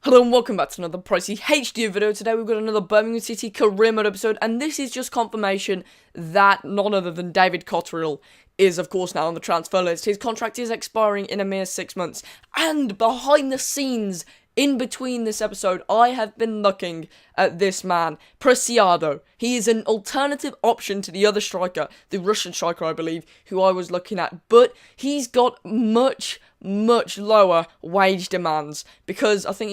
Hello and welcome back to another pricey HD video. Today we've got another Birmingham City career mode episode, and this is just confirmation that none other than David Cotterill is of course now on the transfer list. His contract is expiring in a mere 6 months, and behind the scenes, in between this episode, I have been looking at this man, Preciado. He is an alternative option to the other striker, the Russian striker I believe, who I was looking at, but he's got much lower wage demands, because I think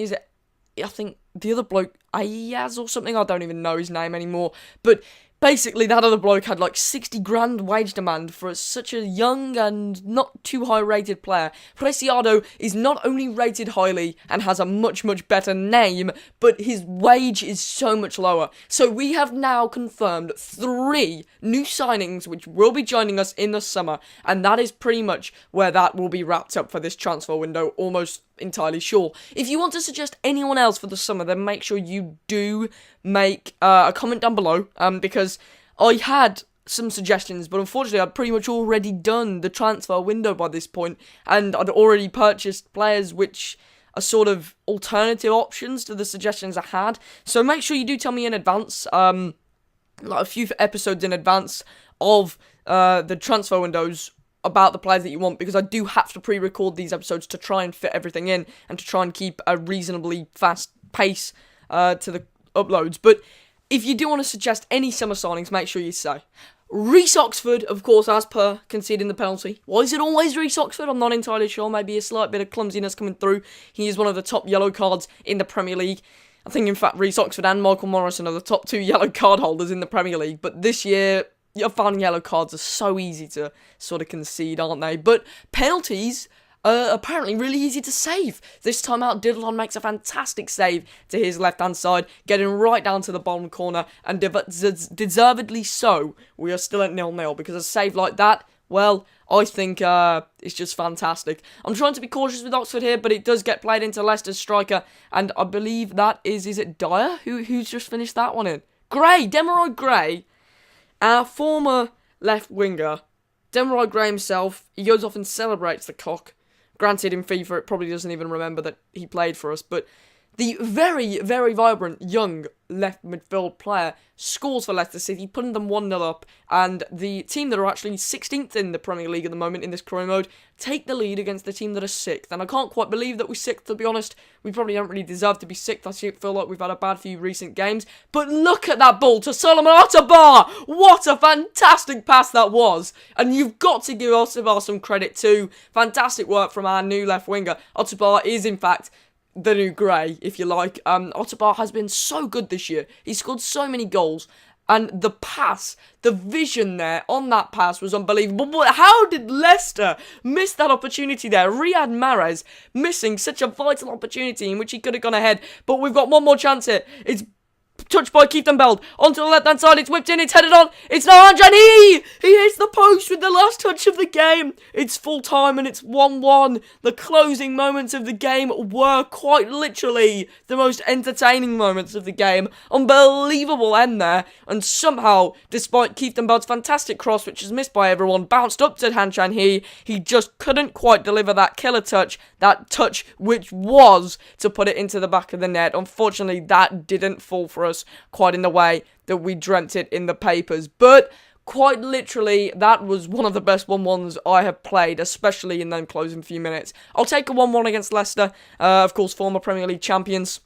the other bloke, Ayaz or something, I don't even know his name anymore, but basically that other bloke had like 60 grand wage demand for such a young and not too high rated player. Preciado is not only rated highly and has a much better name, but his wage is so much lower. So we have now confirmed 3 new signings which will be joining us in the summer, and that is pretty much where that will be wrapped up for this transfer window, almost entirely sure. If you want to suggest anyone else for the summer, then make sure you do make a comment down below, because I had some suggestions, but unfortunately I'd pretty much already done the transfer window by this point, and I'd already purchased players which are sort of alternative options to the suggestions I had. So make sure you do tell me in advance, like a few episodes in advance of the transfer windows, about the players that you want, because I do have to pre-record these episodes to try and fit everything in and to try and keep a reasonably fast pace to the uploads. But if you do want to suggest any summer signings, make sure you say. Reece Oxford, of course, as per conceding the penalty. Why is it always Reece Oxford? I'm not entirely sure. Maybe a slight bit of clumsiness coming through. He is one of the top yellow cards in the Premier League. I think, in fact, Reece Oxford and Michael Morrison are the top 2 yellow card holders in the Premier League. But this year, your finding yellow cards are so easy to sort of concede, aren't they? But penalties are apparently really easy to save. This time out, Diddlon makes a fantastic save to his left-hand side, getting right down to the bottom corner, and deservedly so. We are still at 0-0, because a save like that, well, I think it's just fantastic. I'm trying to be cautious with Oxford here, but it does get played into Leicester's striker, and I believe that is it Dyer? Who's just finished that one in? Gray, Demarai Gray. Our former left winger, Demarai Gray himself, he goes off and celebrates the cock. Granted, in FIFA, it probably doesn't even remember that he played for us, but the very vibrant young left midfield player scores for Leicester City, putting them 1-0 up, and the team that are actually 16th in the Premier League at the moment in this career mode take the lead against the team that are 6th, and I can't quite believe that we're 6th, to be honest. We probably don't really deserve to be 6th. I feel like we've had a bad few recent games, but look at that ball to Solomon Ottabar! What a fantastic pass that was, and you've got to give Ottabar some credit too. Fantastic work from our new left winger. Ottabar is, in fact, the new Gray, if you like. Ottabar has been so good this year. He scored so many goals, and the pass, the vision there on that pass was unbelievable. But how did Leicester miss that opportunity there? Riyad Mahrez missing such a vital opportunity in which he could have gone ahead. But we've got one more chance here. It's touched by Keith Beld onto the left-hand side. It's whipped in, it's headed on. It's now André, and he hits the post with the last touch of the game. It's full time and it's 1-1. The closing moments of the game were quite literally the most entertaining moments of the game. Unbelievable end there. And somehow, despite Keith Beld's fantastic cross, which is missed by everyone, bounced up to Hanchan, he just couldn't quite deliver that killer touch. That touch which was to put it into the back of the net. Unfortunately, that didn't fall for us quite in the way that we dreamt it in the papers. But quite literally, that was one of the best 1-1s I have played, especially in them closing few minutes. I'll take a 1-1 against Leicester, of course, former Premier League champions.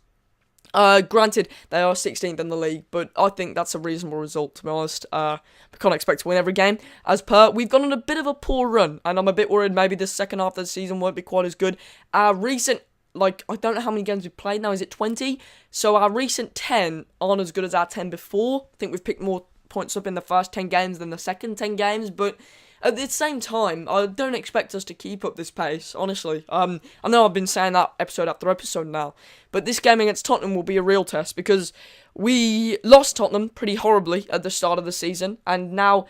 Granted, they are 16th in the league, but I think that's a reasonable result, to be honest. We can't expect to win every game. As per, we've gone on a bit of a poor run, and I'm a bit worried maybe the second half of the season won't be quite as good. Our recent, I don't know how many games we've played now, is it 20? So our recent 10 aren't as good as our 10 before. I think we've picked more points up in the first 10 games than the second 10 games, but at the same time, I don't expect us to keep up this pace, honestly. I know I've been saying that episode after episode now, but this game against Tottenham will be a real test, because we lost Tottenham pretty horribly at the start of the season, and now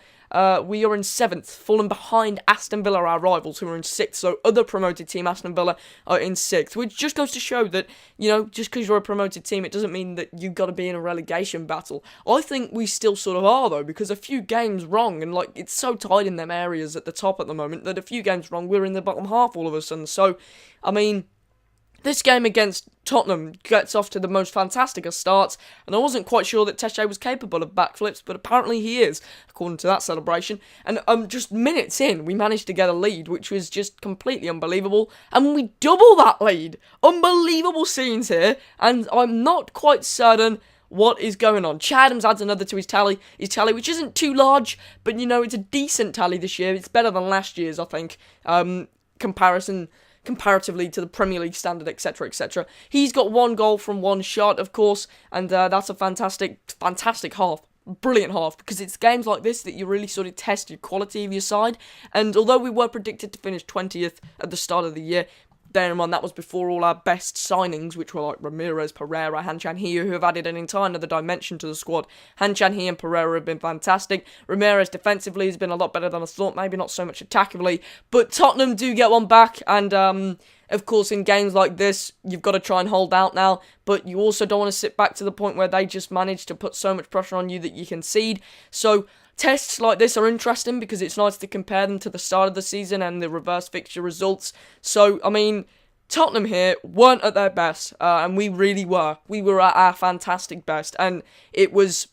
we are in 7th, falling behind Aston Villa, our rivals, who are in 6th. So other promoted team, Aston Villa, are in 6th, which just goes to show that, you know, just because you're a promoted team, it doesn't mean that you've got to be in a relegation battle. I think we still sort of are, though, because a few games wrong, and, like, it's so tight in them areas at the top at the moment, that a few games wrong, we're in the bottom half all of a sudden. So, I mean, this game against Tottenham gets off to the most fantastic of starts, and I wasn't quite sure that Tesche was capable of backflips, but apparently he is, according to that celebration. And just minutes in, we managed to get a lead, which was just completely unbelievable, and we double that lead. Unbelievable scenes here, and I'm not quite certain what is going on. Chadham's adds another to his tally, which isn't too large, but you know, it's a decent tally this year. It's better than last year's, I think, comparatively to the Premier League standard, etc., etc. He's got 1 goal from 1 shot, of course, and that's a fantastic half. Brilliant half, because it's games like this that you really sort of test your quality of your side. And although we were predicted to finish 20th at the start of the year, bear in mind that was before all our best signings, which were like Ramirez, Pereira, Han-Chan-He, who have added an entire another dimension to the squad. Han-Chan-He and Pereira have been fantastic. Ramirez defensively has been a lot better than I thought, maybe not so much attackably, but Tottenham do get one back, and of course in games like this, you've got to try and hold out now, but you also don't want to sit back to the point where they just manage to put so much pressure on you that you concede. So tests like this are interesting because it's nice to compare them to the start of the season and the reverse fixture results. So, I mean, Tottenham here weren't at their best, and we really were. We were at our fantastic best, and it was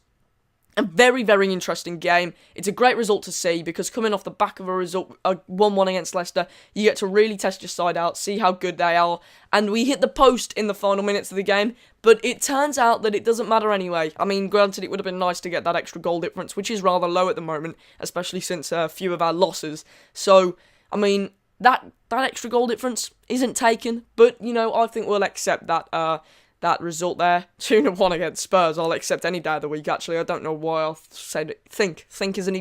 a very, very interesting game. It's a great result to see because coming off the back of a result, a 1-1 against Leicester, you get to really test your side out, see how good they are, and we hit the post in the final minutes of the game, but it turns out that it doesn't matter anyway. I mean, granted, it would have been nice to get that extra goal difference, which is rather low at the moment, especially since a few of our losses. So, I mean, that extra goal difference isn't taken, but, you know, I think we'll accept that result there. 2-1 against Spurs, I'll accept any day of the week, actually. I don't know why I'll say that. Think shouldn't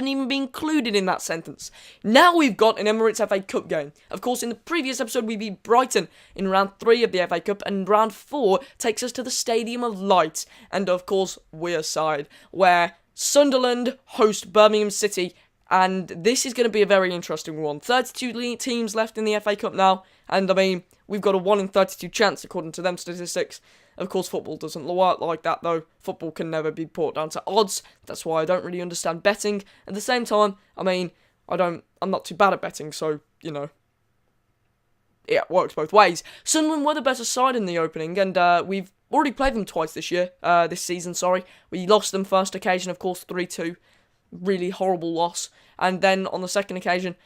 even be included in that sentence. Now we've got an Emirates FA Cup game. Of course, in the previous episode, we beat Brighton in round 3 of the FA Cup, and round 4 takes us to the Stadium of Light, and of course, Wearside, where Sunderland host Birmingham City, and this is going to be a very interesting one. 32 teams left in the FA Cup now, and I mean, we've got a 1 in 32 chance according to them statistics. Of course, football doesn't work like that though. Football can never be brought down to odds. That's why I don't really understand betting. At the same time, I mean, I'm not too bad at betting, so, you know, it works both ways. Sunderland were the better side in the opening, and we've already played them twice this season. We lost them first occasion, of course, 3-2. Really horrible loss. And then on the second occasion,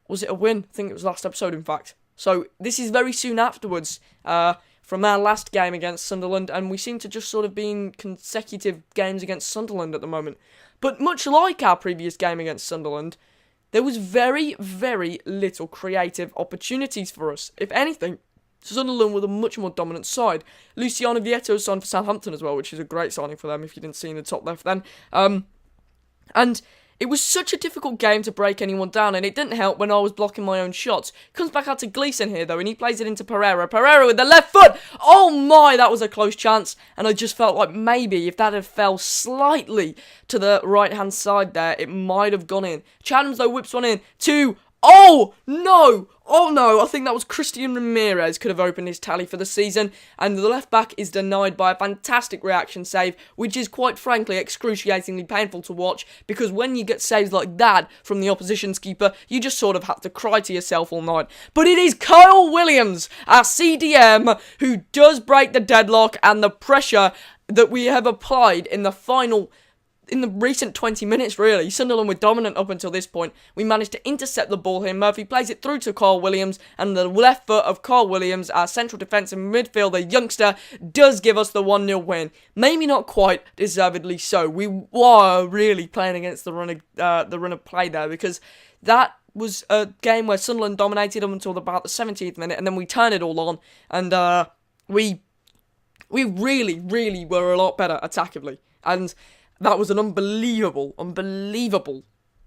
was it a win? I think it was last episode, in fact. So this is very soon afterwards from our last game against Sunderland, and we seem to just sort of be in consecutive games against Sunderland at the moment. But much like our previous game against Sunderland, there was very, very little creative opportunities for us. If anything, Sunderland were the much more dominant side. Luciano Vietto signed for Southampton as well, which is a great signing for them if you didn't see in the top left then. And it was such a difficult game to break anyone down, and it didn't help when I was blocking my own shots. Comes back out to Gleeson here, though, and he plays it into Pereira. Pereira with the left foot! Oh my, that was a close chance, and I just felt like maybe if that had fell slightly to the right-hand side there, it might have gone in. Chadham's, though, whips one in to... Oh, no! Oh, no, I think that was Christian Ramirez could have opened his tally for the season, and the left-back is denied by a fantastic reaction save, which is quite frankly excruciatingly painful to watch, because when you get saves like that from the opposition's keeper, you just sort of have to cry to yourself all night. But it is Kyle Williams, our CDM, who does break the deadlock and the pressure that we have applied in the recent 20 minutes, really. Sunderland were dominant up until this point. We managed to intercept the ball here. Murphy plays it through to Carl Williams, and the left foot of Carl Williams, our central defensive midfielder youngster, does give us the 1-0 win. Maybe not quite deservedly so. We were really playing against the run of play there, because that was a game where Sunderland dominated up until about the 17th minute, and then we turned it all on, and we really, really were a lot better attackably. And that was an unbelievable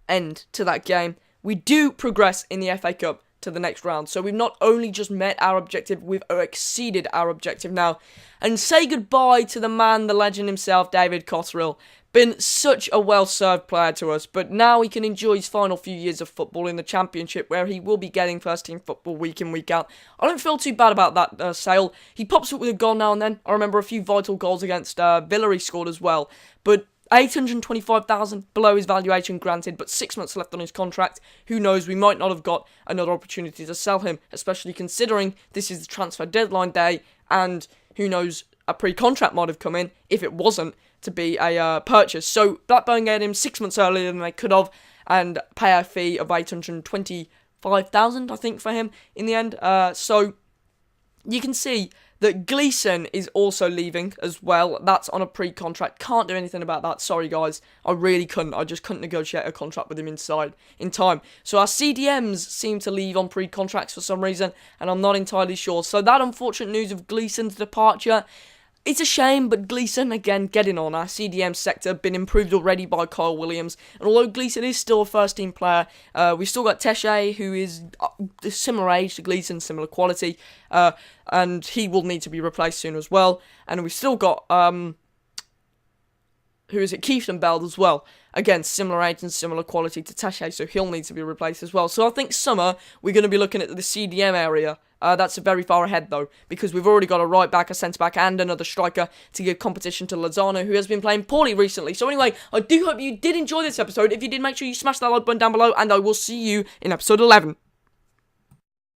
end to that game. We do progress in the FA Cup to the next round. So we've not only just met our objective, we've exceeded our objective now. And say goodbye to the man, the legend himself, David Cotterill. Been such a well-served player to us, but now he can enjoy his final few years of football in the Championship, where he will be getting first-team football week in, week out. I don't feel too bad about that sale. He pops up with a goal now and then. I remember a few vital goals against Villa he scored as well. But $825,000 below his valuation, granted, but 6 months left on his contract. Who knows, we might not have got another opportunity to sell him, especially considering this is the transfer deadline day, and who knows, a pre-contract might have come in if it wasn't to be a purchase. So Blackburn get him 6 months earlier than they could have, and pay a fee of $825,000, I think, for him in the end. So you can see that Gleeson is also leaving as well. That's on a pre-contract. Can't do anything about that. Sorry, guys. I really couldn't. I just couldn't negotiate a contract with him in time. So our CDMs seem to leave on pre-contracts for some reason, and I'm not entirely sure. So that unfortunate news of Gleeson's departure, it's a shame, but Gleeson, again, getting on. Our CDM sector been improved already by Kyle Williams. And although Gleeson is still a first-team player, we've still got Tesche, who is similar age to Gleeson, similar quality. And he will need to be replaced soon as well. And we've still got, Keith Bell as well. Again, similar age and similar quality to Tesche, so he'll need to be replaced as well. So I think summer, we're going to be looking at the CDM area. That's very far ahead, though, because we've already got a right back, a centre back, and another striker to give competition to Lozano, who has been playing poorly recently. So anyway, I do hope you did enjoy this episode. If you did, make sure you smash that like button down below, and I will see you in episode 11.